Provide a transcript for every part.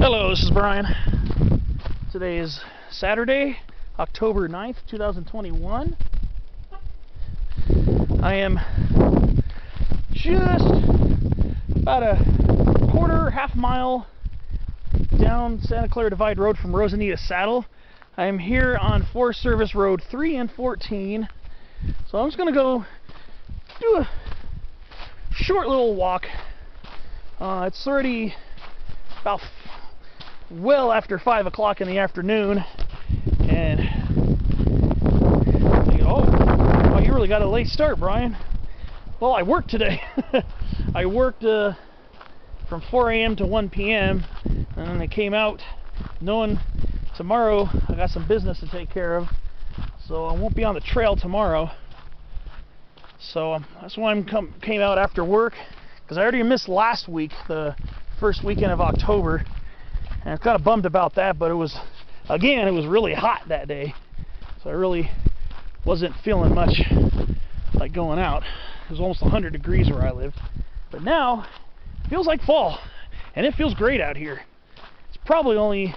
Hello, this is Brian. Today is Saturday, October 9th, 2021. I am just about a half mile down Santa Clara Divide Road from Rosanita Saddle. I am here on Forest Service Road 3 and 14. So I'm just going to go do a short little walk. It's already about well after 5 o'clock in the afternoon, and thinking, oh, you really got a late start, Brian. Well, I worked today. I worked from 4 a.m. to 1 p.m. and then I came out knowing tomorrow I got some business to take care of, so I won't be on the trail tomorrow. So that's why I came out after work, because I already missed last week, the first weekend of October. And I'm kind of bummed about that, but it was really hot that day, so I really wasn't feeling much like going out. It was almost 100 degrees where I live, but now it feels like fall, and it feels great out here. It's probably only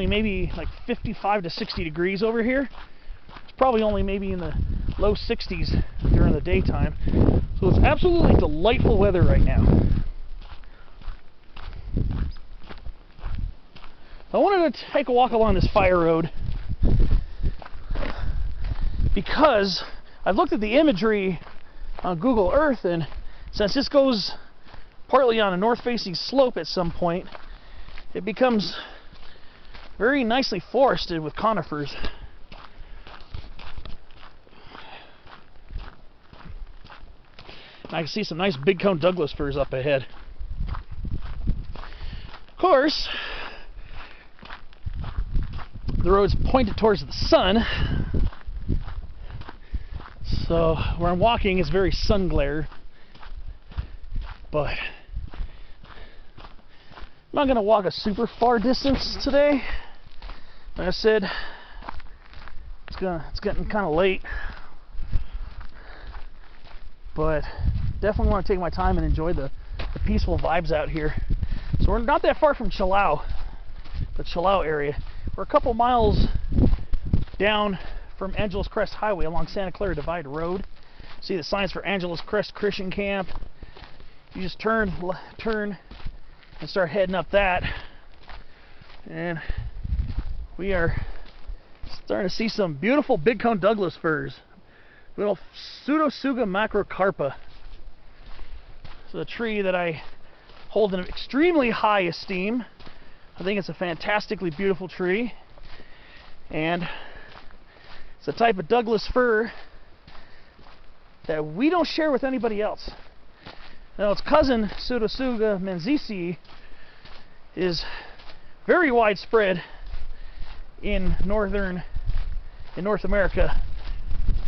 maybe like 55 to 60 degrees over here. It's probably only maybe in the low 60s during the daytime, so it's absolutely delightful weather right now. I wanted to take a walk along this fire road because I've looked at the imagery on Google Earth, and since this goes partly on a north-facing slope at some point, it becomes very nicely forested with conifers. And I can see some nice Bigcone Douglas-Firs up ahead. Of course, the road's pointed towards the sun, so where I'm walking is very sun glare, but I'm not going to walk a super far distance today. Like I said, it's getting kind of late, but definitely want to take my time and enjoy the peaceful vibes out here. So we're not that far from the Chilao area. We're a couple miles down from Angeles Crest Highway along Santa Clara Divide Road. See the signs for Angeles Crest Christian Camp. You just turn and start heading up that, and we are starting to see some beautiful Bigcone Douglas-Firs. Little Pseudotsuga macrocarpa. It's a tree that I hold in extremely high esteem. I think it's a fantastically beautiful tree, and it's the type of Douglas-Fir that we don't share with anybody else. Now, its cousin, Pseudotsuga menziesii, is very widespread in North America,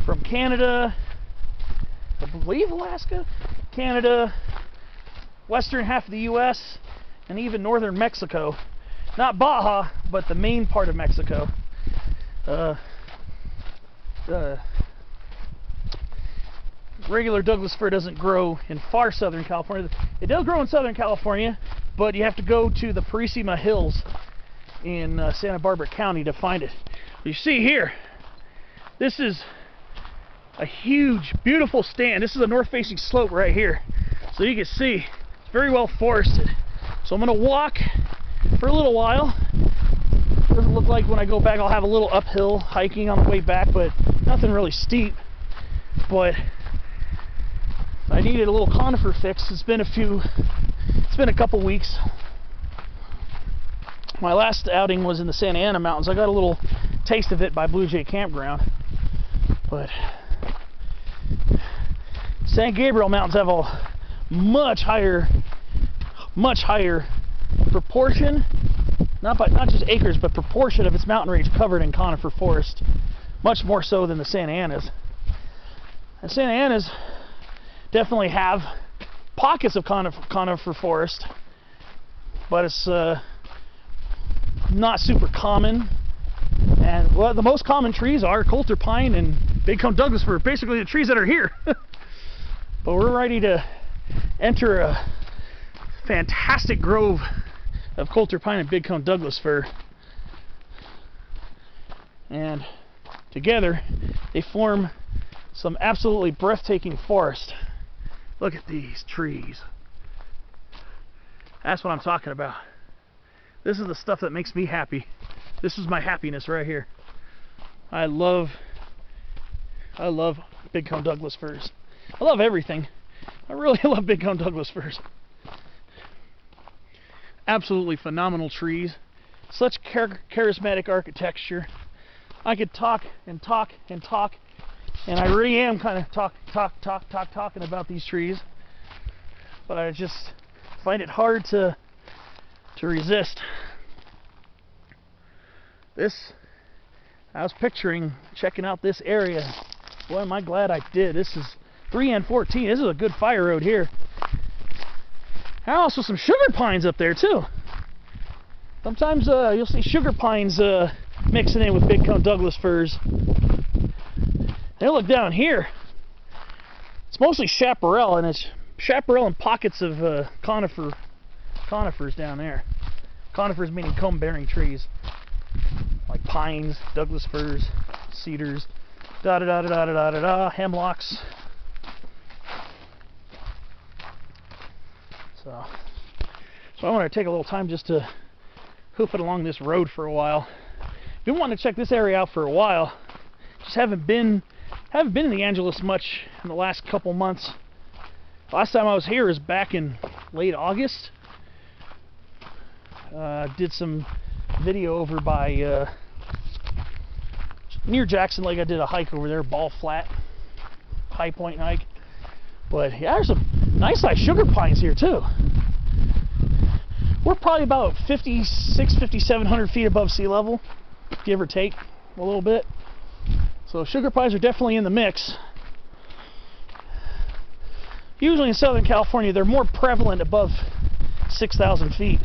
from Canada, I believe Alaska, Canada, western half of the U.S., and even northern Mexico. Not Baja, but the main part of Mexico. Regular Douglas-Fir doesn't grow in far southern California. It does grow in southern California, but you have to go to the Purísima Hills in Santa Barbara County to find it. You see here, this is a huge, beautiful stand. This is a north-facing slope right here. So you can see, it's very well forested. So I'm going to walk for a little while. Doesn't look like when I go back I'll have a little uphill hiking on the way back, but nothing really steep. But I needed a little conifer fix. It's been a couple weeks. My last outing was in the Santa Ana Mountains. I got a little taste of it by Blue Jay Campground, but San Gabriel Mountains have a much higher proportion, not just acres, but proportion of its mountain range covered in conifer forest, much more so than the Santa Anas. And Santa Anas definitely have pockets of conifer forest, but it's not super common. And well, the most common trees are Coulter Pine and Bigcone Douglas-Fir, basically the trees that are here. But we're ready to enter a fantastic grove of Coulter Pine and Bigcone Douglas-Fir. And together they form some absolutely breathtaking forest. Look at these trees. That's what I'm talking about. This is the stuff that makes me happy. This is my happiness right here. I love Bigcone Douglas-Firs. I love everything. I really love Bigcone Douglas-Firs. Absolutely phenomenal trees. Such charismatic architecture. I could talk and talk and talk, and I really am kind of talking about these trees, but I just find it hard to resist. I was picturing checking out this area. Boy, am I glad I did. This is 3 and 14. This is a good fire road here. And also some sugar pines up there too. Sometimes you'll see sugar pines mixing in with Bigcone Douglas-Firs. Then look down here. It's mostly chaparral, and it's chaparral and pockets of conifers down there. Conifers meaning cone-bearing trees, like pines, Douglas-Firs, cedars, hemlocks. So I want to take a little time just to hoof it along this road for a while. Been wanting to check this area out for a while. Just haven't been in the Angeles much in the last couple months. Last time I was here was back in late August. Did some video over by near Jackson Lake. I did a hike over there, Ball Flat, High Point hike. But yeah, there's some nice sized sugar pines here too. We're probably about 5,700 feet above sea level, give or take a little bit. So sugar pines are definitely in the mix. Usually in Southern California, they're more prevalent above 6,000 feet.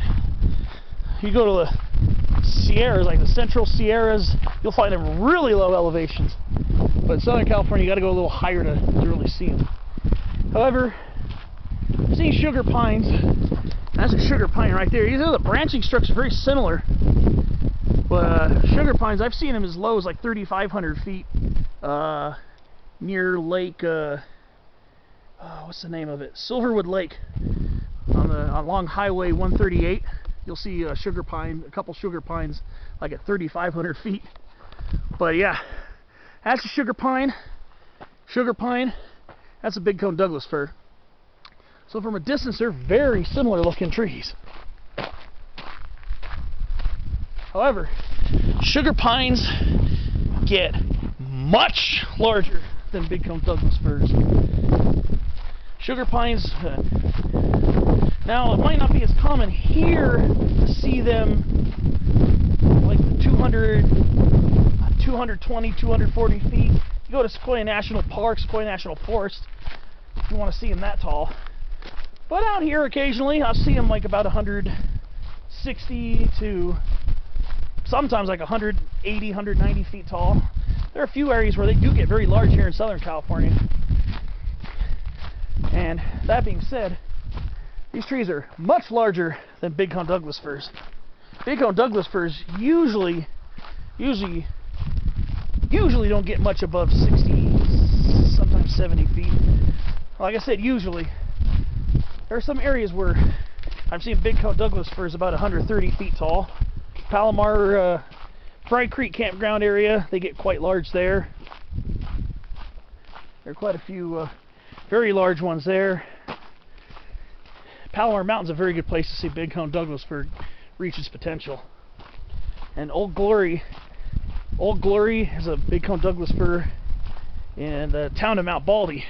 You go to the Sierras, like the Central Sierras, you'll find them really low elevations. But in Southern California, you got to go a little higher to really see them. However, seeing sugar pines, that's a sugar pine right there. These are the branching structure, very similar. But sugar pines, I've seen them as low as like 3,500 feet near Lake, what's the name of it? Silverwood Lake along Highway 138. You'll see a couple sugar pines like at 3,500 feet. But yeah, that's a sugar pine. Sugar pine, that's a Bigcone Douglas-Fir. So from a distance, they're very similar looking trees. However, sugar pines get much larger than Bigcone Douglas-Firs. Sugar pines, now it might not be as common here to see them like 220, 240 feet. You go to Sequoia National Park, Sequoia National Forest, if you want to see them that tall. But out here occasionally, I'll see them like about 160 to sometimes like 180, 190 feet tall. There are a few areas where they do get very large here in Southern California. And that being said, these trees are much larger than Bigcone Douglas-Firs. Bigcone Douglas-Firs usually don't get much above 60, sometimes 70 feet. Like I said, usually. There are some areas where I've seen Bigcone Douglas-Firs about 130 feet tall. Palomar, Fry Creek Campground area, they get quite large there. There are quite a few very large ones there. Palomar Mountain's a very good place to see Bigcone Douglas-Fir reach its potential. And Old Glory is a Bigcone Douglas-Fir in the town of Mount Baldy,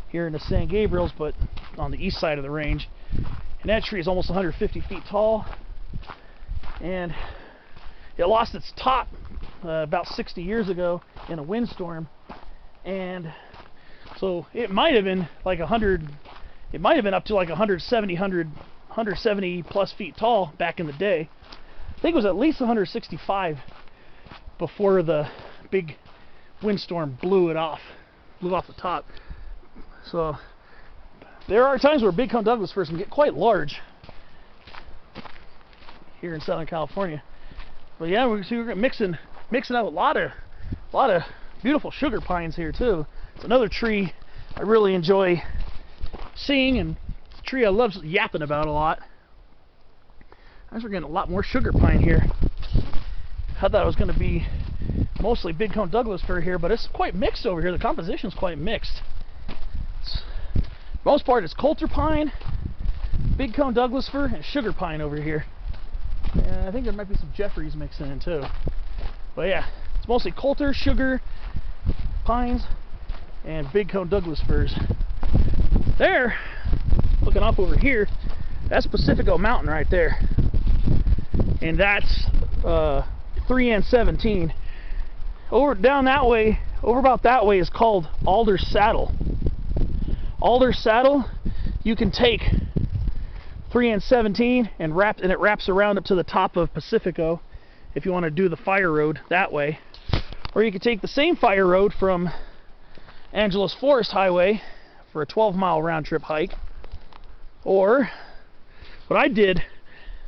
here in the San Gabriels, but on the east side of the range. And that tree is almost 150 feet tall. And it lost its top about 60 years ago in a windstorm. And so it might have been like 100, it might have been up to like 170 plus feet tall back in the day. I think it was at least 165 before the big windstorm blew off the top. So there are times where Bigcone Douglas-Firs can get quite large. here in Southern California. But yeah, we're mixing up a lot of beautiful sugar pines here too. It's another tree I really enjoy seeing, and it's a tree I love yapping about a lot. I we're getting a lot more sugar pine here. I thought it was going to be mostly Bigcone Douglas-Fir here, but it's quite mixed over here. The composition's quite mixed. For the most part, it's Coulter Pine, Bigcone Douglas-Fir, and sugar pine over here. And I think there might be some jeffreys mixing in too. But yeah, it's mostly Coulter, sugar, pines, and Bigcone Douglas-Firs. There, looking up over here, that's Pacifico Mountain right there. And that's 3 and 17. Over down that way, over about that way is called Alder Saddle. Alder Saddle, you can take 3 and 17 and it wraps around up to the top of Pacifico if you want to do the fire road that way. Or you can take the same fire road from Angeles Forest Highway for a 12-mile round-trip hike. Or what I did,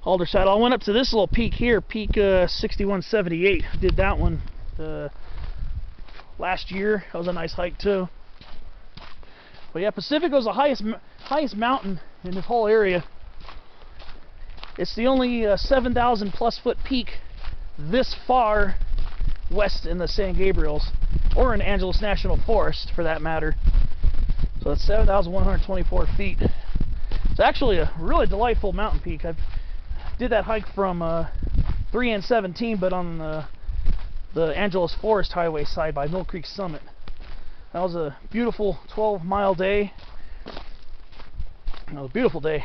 Alder Saddle, I went up to this little peak here, peak 6178. I did that one last year. That was a nice hike too. But yeah, Pacifico's the highest mountain in this whole area. It's the only 7,000 plus foot peak this far west in the San Gabriels, or in Angeles National Forest for that matter. So it's 7,124 feet. It's actually a really delightful mountain peak. I did that hike from 3 and 17, but on the Angeles Forest Highway side by Mill Creek Summit. That was a beautiful 12-mile day. It was a beautiful day.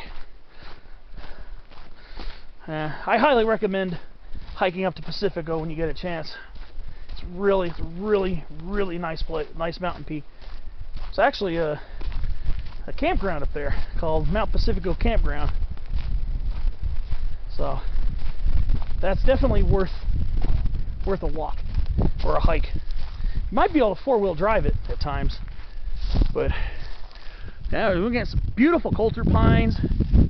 I highly recommend hiking up to Pacifico when you get a chance. It's a really nice mountain peak. It's actually a campground up there called Mount Pacifico Campground. So that's definitely worth a walk or a hike. You might be able to four-wheel drive it at times, but yeah, we're getting some beautiful Coulter Pines.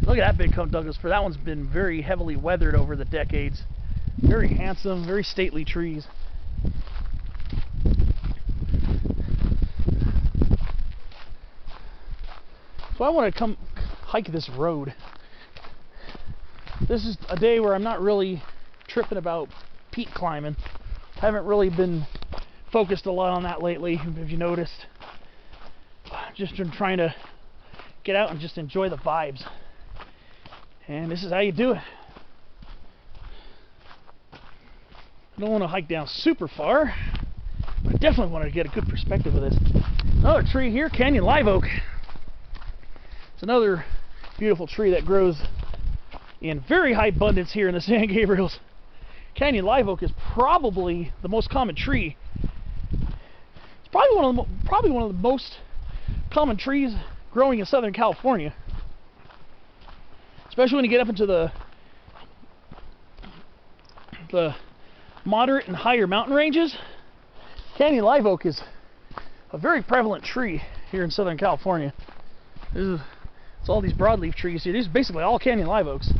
Look at that Bigcone Douglas-Fir. That one's been very heavily weathered over the decades. Very handsome, very stately trees. So I want to come hike this road. This is a day where I'm not really tripping about peak climbing. I haven't really been focused a lot on that lately, if you noticed. Just been trying to get out and just enjoy the vibes. And this is how you do it. I don't want to hike down super far, but I definitely want to get a good perspective of this. Another tree here, Canyon Live Oak. It's another beautiful tree that grows in very high abundance here in the San Gabriels. Canyon Live Oak is probably the most common tree. It's probably one of the most common trees growing in Southern California. Especially when you get up into the moderate and higher mountain ranges. Canyon Live Oak is a very prevalent tree here in Southern California. It's all these broadleaf trees here. These are basically all Canyon Live Oaks.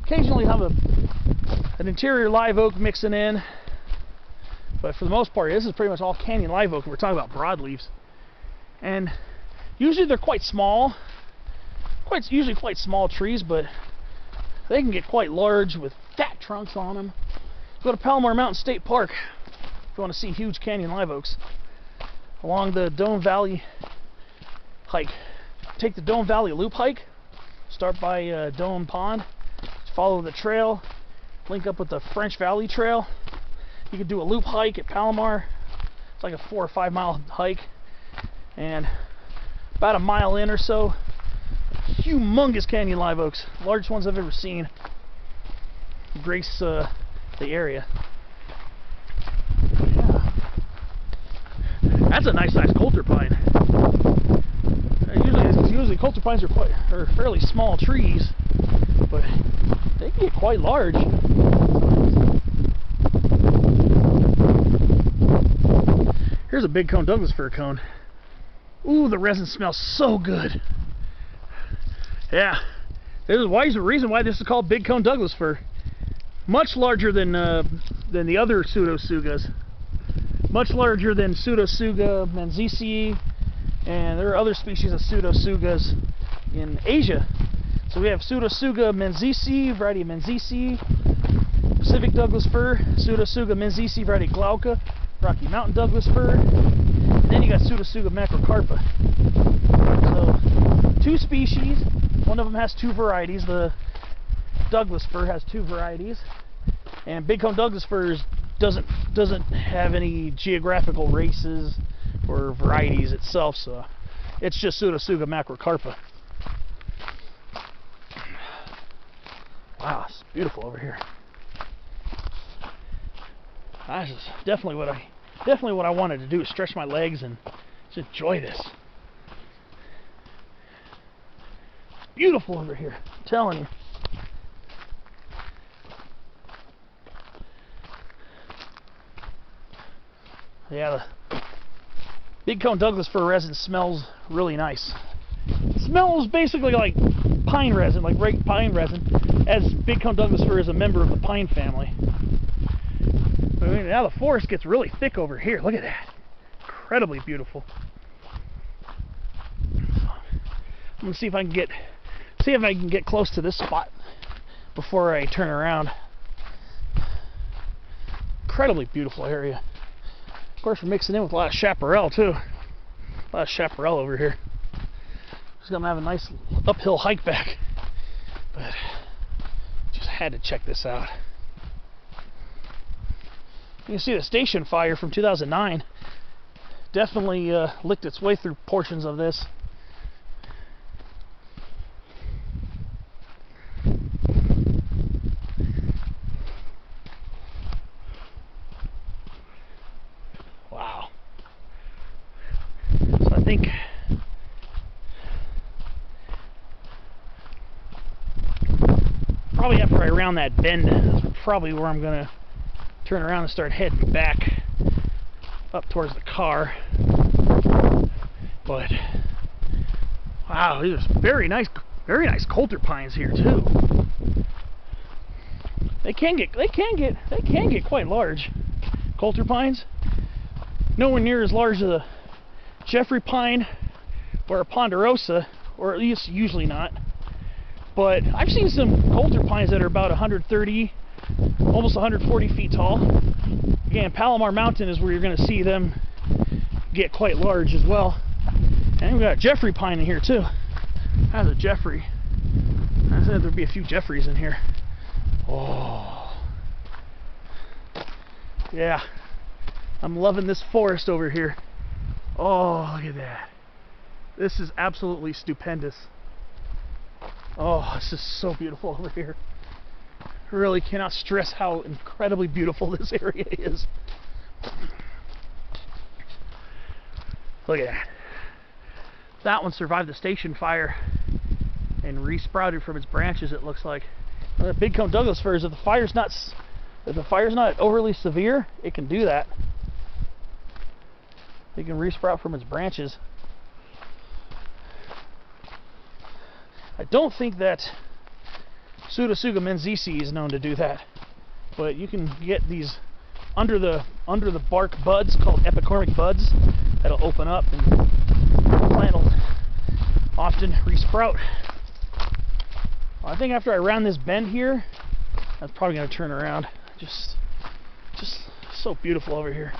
Occasionally have an interior live oak mixing in, but for the most part, this is pretty much all Canyon Live Oak. We're talking about broadleaves, and usually they're quite small. Usually quite small trees, but they can get quite large with fat trunks on them. Go to Palomar Mountain State Park if you want to see huge Canyon Live Oaks. Along the Dome Valley hike. Take the Dome Valley Loop hike. Start by Dome Pond. Follow the trail. Link up with the French Valley Trail. You can do a loop hike at Palomar. It's like a 4 or 5 mile hike. And about a mile in or so, humongous Canyon Live Oaks, largest ones I've ever seen, grace the area. Yeah. That's a nice size Coulter Pine. Usually Coulter Pines are fairly small trees, but they can get quite large. Here's a Bigcone Douglas-Fir cone. Ooh, the resin smells so good. Yeah, there's a reason why this is called Bigcone Douglas-Fir. much larger than the other Pseudotsugas. Much larger than Pseudotsuga menziesii, and there are other species of Pseudotsugas in Asia. So we have Pseudotsuga menziesii, variety menziesii, Pacific Douglas-Fir, Pseudotsuga menziesii, variety glauca, Rocky Mountain Douglas-Fir, and then you got Pseudotsuga macrocarpa. So 2 species, one of them has 2 varieties. The Douglas-Fir has 2 varieties, and Bigcone Douglas-Fir doesn't have any geographical races or varieties itself, so it's just Pseudotsuga macrocarpa. Wow, it's beautiful over here. This is definitely what I wanted to do, is stretch my legs and just enjoy this. It's beautiful over here, I'm telling you. Yeah, the Bigcone Douglas-Fir resin smells really nice. It smells basically like pine resin, like great pine resin, as Bigcone Douglas-Fir is a member of the pine family. I mean, now the forest gets really thick over here. Look at that. Incredibly beautiful. I'm gonna see if I can get close to this spot before I turn around. Incredibly beautiful area. Of course, we're mixing in with a lot of chaparral too. A lot of chaparral over here. Just gonna have a nice uphill hike back, but just had to check this out. You can see the station fire from 2009 definitely licked its way through portions of this. Wow. So I think probably after I round that bend, that's probably where I'm gonna turn around and start heading back up towards the car. But wow, these are very nice Coulter Pines here too. They can get quite large. Coulter Pines, nowhere near as large as a Jeffreyi pine or a ponderosa, or at least usually not. But I've seen some Coulter Pines that are about 130, almost 140 feet tall. Again, Palomar Mountain is where you're going to see them get quite large as well. And we've got a Jeffreyi pine in here too. That's a Jeffreyi. I said there'd be a few Jeffreys in here. Oh, yeah. I'm loving this forest over here. Oh, look at that. This is absolutely stupendous. Oh, this is so beautiful over here. Really cannot stress how incredibly beautiful this area is. Look at that. That one survived the station fire and resprouted from its branches, it looks like. The Bigcone Douglas-Fir, if the fire's not overly severe, it can do that. It can resprout from its branches. I don't think that Pseudotsuga menziesii is known to do that, but you can get these under the bark buds called epicormic buds that'll open up, and the plant will often resprout. I think after I round this bend here, I'm probably going to turn around. Just so beautiful over here.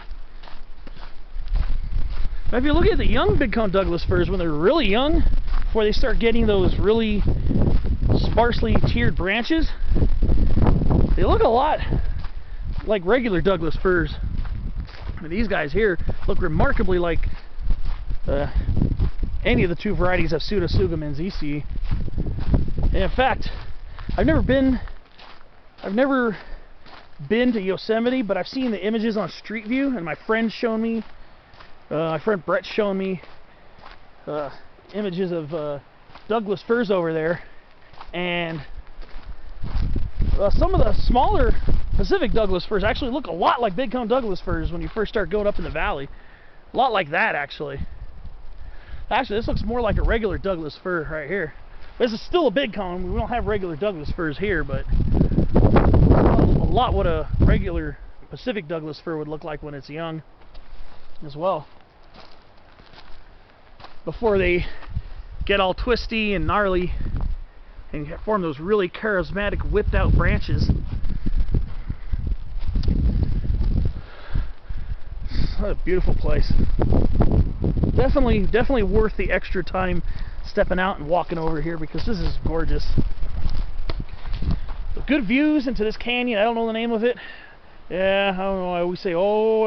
Now, if you look at the young Bigcone Douglas-Firs, when they're really young, before they start getting those really sparsely tiered branches, they look a lot like regular Douglas-Firs. I mean, these guys here look remarkably like any of the 2 varieties of Pseudotsuga menziesii. And in fact, I've never been to Yosemite, but I've seen the images on Street View, and my friend's shown me, my friend Brett's shown me images of Douglas-Firs over there, and some of the smaller Pacific Douglas-Firs actually look a lot like Bigcone Douglas-Firs when you first start going up in the valley. A lot like that, actually. Actually, this looks more like a regular Douglas-Fir right here. This is still a Bigcone. We don't have regular Douglas-Firs here, but A lot what a regular Pacific Douglas-Fir would look like when it's young as well, before they get all twisty and gnarly and form those really charismatic whipped out branches. What a beautiful place. Definitely worth the extra time stepping out and walking over here, because this is gorgeous. Good views into this canyon. I don't know the name of it. Yeah, I don't know. I always say, oh,